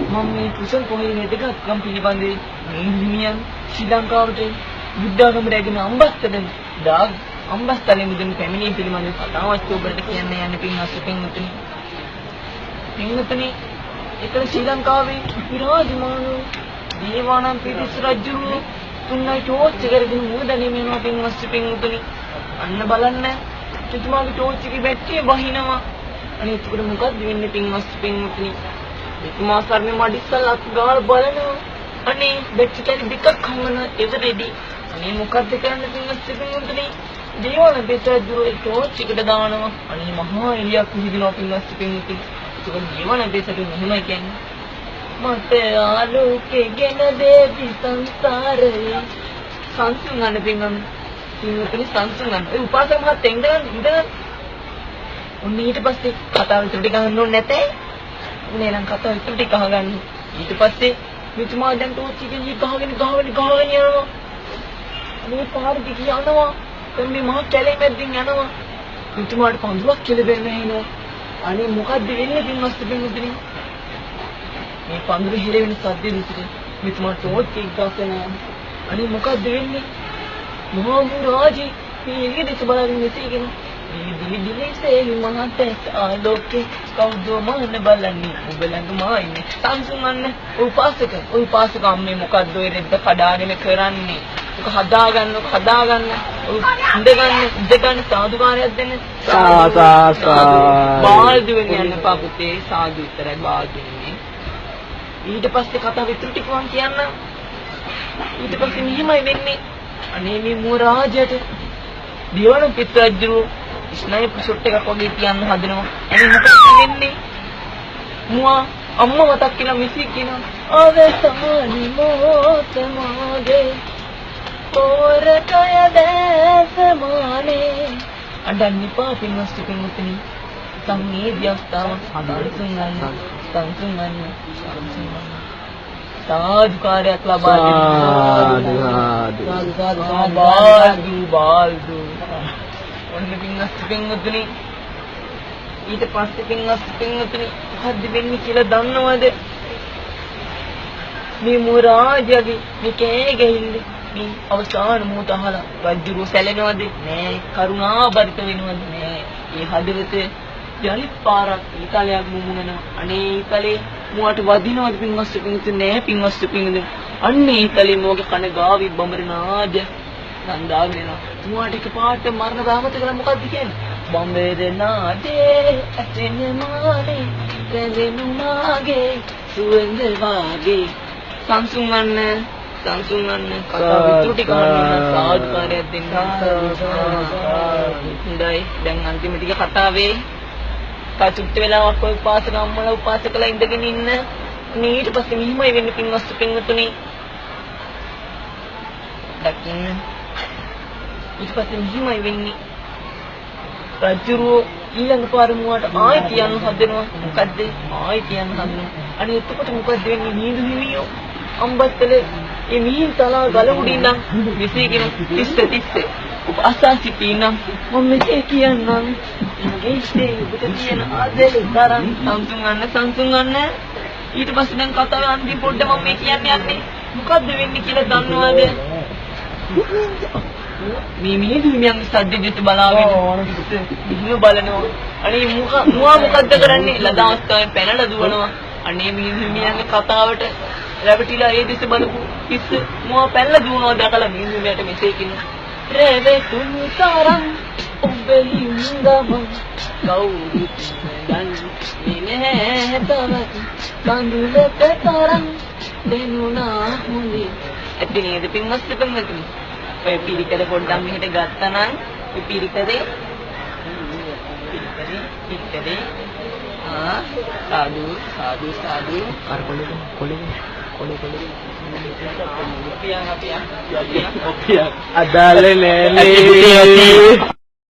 මම මේ කුසල් පොහේ වැදගත්කම් පිළිබඳව හිමියන් ශ්‍රී ලංකාවට බුද්ධාගම රැගෙන අම්බස්තලේ මුදුන් පැමිණීම පිළිබඳව කතාවක් ඔබට කියන්න යන්නේ පින්වත්නි. එකල ශ්‍රී ලංකාවේ විරාජමාන දේවානම්පියතිස්ස රජු තුන්වයි ටෝච් එක කරගෙන මුහුදණියම යනවා පින්වත්නි. අන්න බලන්න එතුමාගේ ටෝච් එකේ බැටරිය බහිනවා. අනේ ඒකට මොකක්ද වෙන්නේ පින්වත්නි? එතුමා සරණ මඩිස්සල් අත් ගාලා බලනවා. අනේ බැටරි දෙකක් හම්බන එවරෙඩි. අනේ මොකද්ද කරන්න පින්වත්නි? දේවානම්පියතිස්ස රජු ටෝච් එකට දානවා. අනේ මහා එළියක් විහිදෙනවා පින්වත්නි. ඒක දේවානම්පියතිස්ස රජු මොනවයි කියන්නේ? මට ආලෝකේ ගෙන දෙවි සංසාරේ සංසුන් ගන්න පින්වත්නි සංසුන් ගන්න. ඒ උපාසක මහත් ඉඳගන්න. ඔන්න ඊට පස්සේ කතාව ඉතුරු ටික අහන්න ඕනේ නැතේ. උනේ නම් කතාව ඉතුරු ටික අහගන්න. ඊට පස්සේ මෙතුමා දැන් ටෝච් එකේ ගහගෙන යනවා. මේ පාර දිගේ යනවා. දැන් මේ මහ කැලේ මැද්දෙන් යනවා. මෙතුමාට පඳුරක් කෙලෙන්න එනවා. අනේ මොකද්ද වෙන්නේ පින්වත්නි? මේ පඳුර හිර වෙන සද්දෙ විතර මෙතුමා ටෝච් එක ගස්සනවා. අනේ මොකද්ද වෙන්නේ? මහා රාජි මේ එළිය දෙස බලමින් ඉතිගෙන මේ දිලිසේ මහතෙක් ආලෝකේ කවුද මන බලන්නේ ඔබ ළඟමා ඉන්නේ සංසුන්වන්න උපාසක අම්මේ මොකද්ද ඔය රෙද්ද කඩාගෙන කරන්නේ? ඔක හදාගන්න ඉඳගන්න සාදුකාරයක් දෙන්න බාල්දුවෙන් යන්න එපා පුතේ සාදු විතරයි බාල්දුවෙන්නේ. ඊට පස්සේ කතාව ඉතුරු ටික මම කියන්න. ඊට පස්සේ මෙහෙමයි වෙන්නේ. අනේ මේ මුරාජයට දේවානම්පියතිස්ස රජු ස්නයිපර් ෂොට් එකක් වගේ තියන්න හදනවා. අනේ මොකද වෙන්නේ? මුවා අම්මා මතක් කියලා මිසි කියනවා. අවසානි මොතමාගේ පොරකය දැසමානේ අඬන්න එපා පින්වත්නි. සංවේදී අවස්ථාව සංසුන් ගන්න. සාදුකාරයක් ලබා දෙන්න. බාල්දු. ඔන්න පින්වත්නි. ඊට පස්සේ පින්වත්නි මොකද්ද වෙන්නේ කියලා දන්නවද? මේ මුරාජගේ මේ කෑ ගහිල්ල මේ අවසාන මොහොත අහලා රජු සැලෙනවද? නෑ. කරුණාබරිත වෙනවද? නෑ. මේ හදවත යලි පාරක් ඊතලයක් මුමුණනවා. අනේ ඊතලේ මුවට වදිනවද පින්වත්නි? නෑ පින්වත්නි. අන්නේ ඊතලේ මොගේ කන ගාවි බඹරනාද නන්දාගෙන යනවා. මුවට එකපාරට මරණ බාමත කරලා මොකද්ද කියන්නේ? බඹරනාදේ ඇතෙන මානේ රැඳෙනු මාගේ සුවඳ වාගේ සංසුන් ගන්න කතාව ඉතුරු ටික අහන්න සාදුකාරයක් දෙන්න. හොඳයි දැන් අන්තිම ටික කතාවේ කචුට්ට වෙලාවක් ඔය උපාසක අම්මලා උපාසකලා ඉඳගෙන ඉන්න. ඊට පස්සේ මෙහිමයි වෙන්නේ පින්වත්නි. දකින්න. ඊට පස්සේ මෙහිමයි වෙන්නේ. රජුරෝ ඊළඟ පාර මුවාට ආයෙ තියන්න හදනවා. මොකද්ද? ආයෙ තියන්න හදනවා. අනේ එතකොට මොකද්ද වෙන්නේ? නීදු හිමියෝ අම්බත්තලේ මේ මිහින් තලා ගල උඩින් නම් විසිගෙන තිස්ස උපසා සිටිනම් මම මෙසේ කියන්නම්. මගේ ඉස්සේ ඔබට තියෙන ආදරේ තරම් සංසුන් ගන්න. ඊට පස්සේ දැන් කතාවේ අන්තිම පොඩ්ඩ මම මේ කියන්න යන්නේ. මොකද්ද වෙන්නේ කියලා දන්නවද? මේ මිහිඳු හිමියන්ගේ සද්දෙට බලාගෙන ඉන්න බලනවා. අනේ මුවා මොකද්ද කරන්නේ? ලදා අවස්ථාවේ පැනලා දුවනවා. අනේ මිහිඳු හිමියන්ගේ කතාවට රැවටිලා ඒ දිස්ස බලපු ඉස්ස මුවා පැනලා දුවනවා දැකලා මිහිඳු හිමියට මෙසේ කියනවා. රැවටුණු තරම් ඔබෙහි මුංගම කවුරුත් දන්නේ නැහැ තරම් කඳුලක තරම් දෙනුණා හොඳේ. ඇත්ත නේද පින්වත්නි? ඔය පිරිකර පොඩ්ඩක් මෙහෙට ගත්තා නම් ඔය පිරිකරේ සාදු කොලේ අදාළ නෑනේ.